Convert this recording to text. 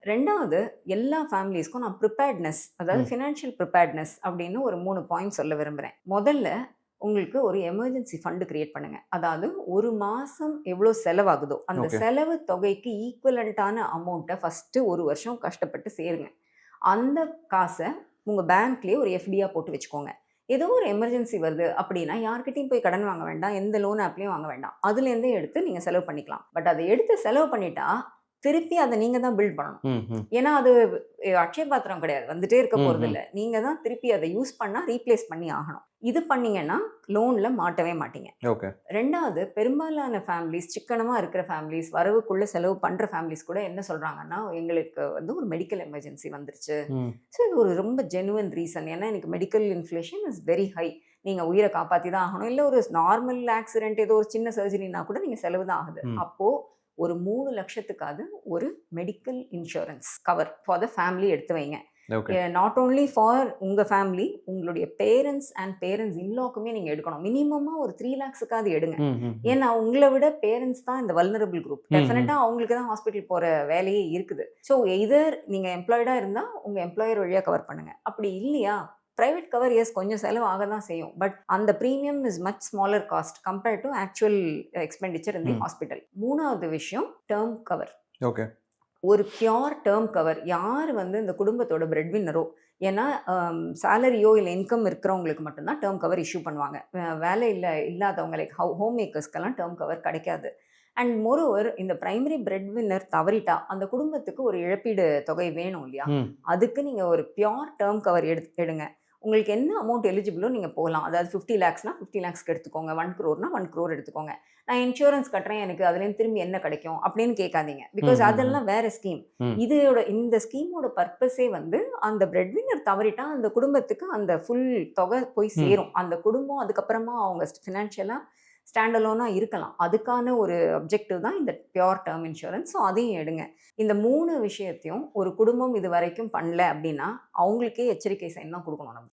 2வது எல்லா ஃபேமிலிஸ்க்கும் நான் ப்ரிப்பேர்ட்னஸ், அதாவது ம். ஃபினான்ஷியல் ப்ரிப்பேர்ட்னஸ் அப்படின்னு ஒரு 3 பாயிண்ட் சொல்ல விரும்புறேன். முதல்ல உங்களுக்கு ஒரு எமர்ஜென்சி ஃபண்ட் கிரியேட் பண்ணுங்க. அதாவது 1 மாசம் எவ்வளோ செலவாகுதோ, அந்த ஓகே. செலவு தொகைக்கு ஈக்குவலன்ட்டான அமௌண்ட்ட ஃபர்ஸ்ட்டு 1 வருஷம் கஷ்டப்பட்டு சேருங்க. அந்த காச உங்க பேங்க்லயே ஒரு எஃப்டியா போட்டு வச்சுக்கோங்க. ஏதோ ஒரு எமர்ஜென்சி வருது அப்படின்னா, யார்கிட்டயும் போய் கடன் வாங்க வேண்டாம். எந்த லோன் ஆப்லயும் வாங்க வேண்டாம். அதுலேருந்தே எடுத்து நீங்க செலவு பண்ணிக்கலாம். பட் அத எடுத்து செலவு பண்ணிட்டா, திருப்பி அத நீங்க தான் பில்ட் பண்ணணும். ம், ம். ஏன்னா அது அக்ஷய பாத்திரம் கிடையாது. வந்துட்டே இருக்க ம், ம். போறதில்ல. நீங்க தான் திருப்பி அத யூஸ் பண்ணா ரீப்ளேஸ் பண்ணி ஆகணும். இது பண்ணீங்கன்னா, லோன்ல மாட்டவே மாட்டீங்க. ஓகே. 2வது பெரும்பாலான ஃபேமிலீஸ், சிக்கனமா இருக்கிற ஃபேமிலீஸ், வரவுக்குள்ள செலவு பண்ற ஃபேமிலீஸ் கூட என்ன சொல்றாங்கன்னா, எங்களுக்கு வந்து ஒரு மெடிக்கல் எமர்ஜென்சி வந்துருச்சு. ம். ஸோ இது ஒரு ரொம்ப ஜெனுவன் ரீசன். ஏன்னா எனக்கு medical inflation is very high. நீங்க உயிர காப்பாத்தி தான் ஆகணும். இல்ல ஒரு நார்மல் ஆக்சிடென்ட் ஏதோ ஒரு சின்ன சர்ஜரினா கூட நீங்க செலவு தான் ஆகுது. ம். அப்போ ஒரு 3,00,000த்துக்காவது ஒரு medical insurance cover for the family எடுத்து வைங்க. ஓகே. நாட் ஓன்லி ஃபார் உங்க ஃபேமிலி, உங்களுடைய பேரண்ட்ஸ் அண்ட் பேரண்ட்ஸ் இன்லாக்குமே நீங்க எடுக்கணும். மினிமமா ஒரு 3,00,000க்காவது எடுங்க. ம், ம், ம். ஏன்னா உங்கள விட பேரண்ட்ஸ் தான் இந்த வல்னரபிள் குரூப். ம், ம். டெஃபினட்டா அவங்களுக்கு தான் ஹாஸ்பிட்டல் போற வேலையே இருக்குது. ஸோ எய்தர் நீங்க எம்ப்ளாய்டா இருந்தா உங்க எம்ப்ளாயர் வழியா கவர் பண்ணுங்க. அப்படி இல்லையா, பிரைவேட் கவர் எஸ் கொஞ்சம் செலவு ஆக தான் செய்யும். பட் அந்த premium is much smaller cost compared to actual expenditure in the ம். ஹாஸ்பிட்டல். 3வது விஷயம் டெர்ம் கவர். ஓகே. ஒரு பியூர் டேர்ம் கவர். யார் வந்து இந்த குடும்பத்தோட பிரெட் வின்னரோ, ஏன்னா சேலரியோ இல்லை இன்கம் இருக்கிறவங்களுக்கு மட்டும்தான் டேர்ம் கவர் இஷ்யூ பண்ணுவாங்க. வேலை இல்லாதவங்க லைக் ஹோம் மேக்கர்ஸ்க்கெல்லாம் டேர்ம் கவர் கிடைக்காது. அண்ட் மோரோவர் இந்த பிரைமரி பிரெட் வின்னர் தவறிட்டா அந்த குடும்பத்துக்கு ஒரு இழப்பீடு தொகை வேணும் இல்லையா? ம். அதுக்கு நீங்கள் ஒரு பியூர் டேர்ம் கவர் எடுங்க. உங்களுக்கு என்ன அமௌண்ட் எலிஜிபிளோ நீங்கள் போகலாம். அதாவது 50 லேக்ஸ்னா 50 லேக்ஸ்க்கு எடுத்துக்கோங்க. 1 crore 1 crore எடுத்துக்கோங்க. நான் இன்சூரன்ஸ் கட்டுறேன், எனக்கு அதுலேருந்து திரும்பி என்ன கிடைக்கும் அப்படின்னு கேட்காதீங்க. பிகாஸ் ம், ம், அதெல்லாம் வேற ஸ்கீம். ம். இந்த ஸ்கீமோட பர்பஸே வந்து அந்த பிரெட் வின்னர் தவறிட்டா அந்த குடும்பத்துக்கு அந்த ஃபுல் தொகை போய் சேரும். அந்த குடும்பம் அதுக்கப்புறமா அவங்க ஃபினான்ஷியலாக ஸ்டாண்ட் அலோனா இருக்கலாம். அதுக்கான ஒரு அப்ஜெக்டிவ் தான் இந்த பியூர் டேர்ம் இன்சூரன்ஸ். ஸோ அதையும் எடுங்க. இந்த 3 விஷயத்தையும் ஒரு குடும்பம் இது வரைக்கும் பண்ணல அப்படின்னா, அவங்களுக்கே எச்சரிக்கை சைன் தான் குடுக்கணும் நம்ம.